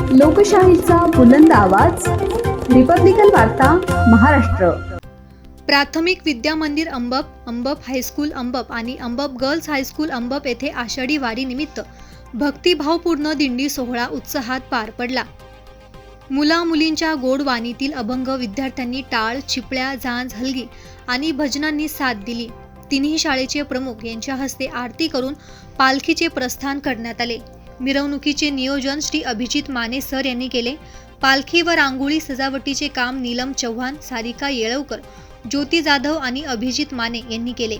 लोकशाहीचा बुलंद आवाज, रिपब्लिकन वार्ता, महाराष्ट्र। प्राथमिक विद्या मंदिर अंबप हायस्कूल अंबप आणि अंबप गर्ल्स हायस्कूल अंबप येथे आषाढी वारी निमित्त भक्तिभावपूर्ण दिंडी सोहळा उत्साहात पार पडला। मुला मुलींच्या गोड वाणीतील अभंग, विद्यार्थ्यांनी टाळ, चिपळ्या, झांज, हलगी आणि भजनांनी साथ दिली। तिन्ही शाळेचे प्रमुख यांच्या हस्ते आरती करून पालखीचे प्रस्थान करण्यात आले। मिरवणुकीचे नियोजन श्री अभिजित माने सर यांनी केले। पालखी व रांगोळी सजावटीचे काम नीलम चव्हाण, सारिका येळवकर, ज्योती जाधव आणि अभिजित माने यांनी केले।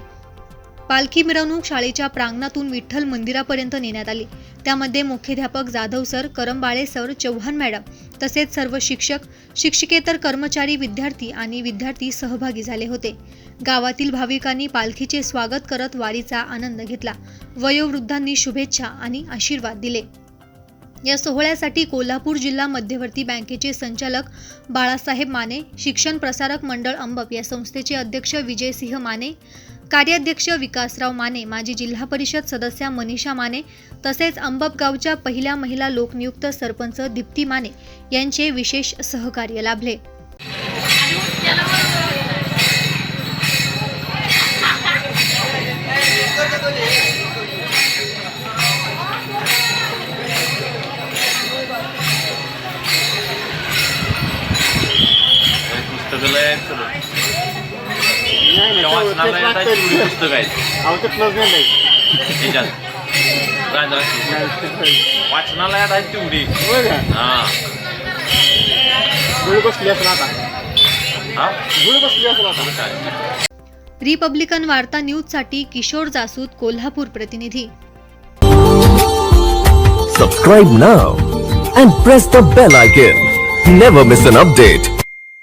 पालखी मिरवणूक शाळेच्या प्रांगणातून विठ्ठल मंदिरापर्यंत नेण्यात आली। त्यामध्ये मुख्याध्यापक Jadhav sir, Karambale sir, Chavan madam तसेच सर्व शिक्षक, शिक्षकेतर कर्मचारी, विद्यार्थी सहभागी झाले होते। गावातील भाविकांनी पालखीचे स्वागत करत वारीचा आनंद घेतला। वयोवृद्धांनी शुभेच्छा आणि आशीर्वाद दिले। या सोहळ्यासाठी कोल्हापूर जिल्हा मध्यवर्ती बँकेचे संचालक बाळासाहेब माने, शिक्षण प्रसारक मंडळ अंबप या संस्थेचे अध्यक्ष विजयसिंह माने, कार्याध्यक्ष विकासराव माने, माजी जिल्हा परिषद सदस्या मनीषा माने तसेच अंबप गावच्या पहिल्या महिला लोकनियुक्त सरपंच दीप्ती माने यांचे विशेष सहकार्य लाभले। वाचनालयात आहेत तेवढी रिपब्लिकन वार्ता न्यूजसाठी किशोर जासूद, कोल्हापूर प्रतिनिधी। Subscribe now and press the bell icon. Never miss an update.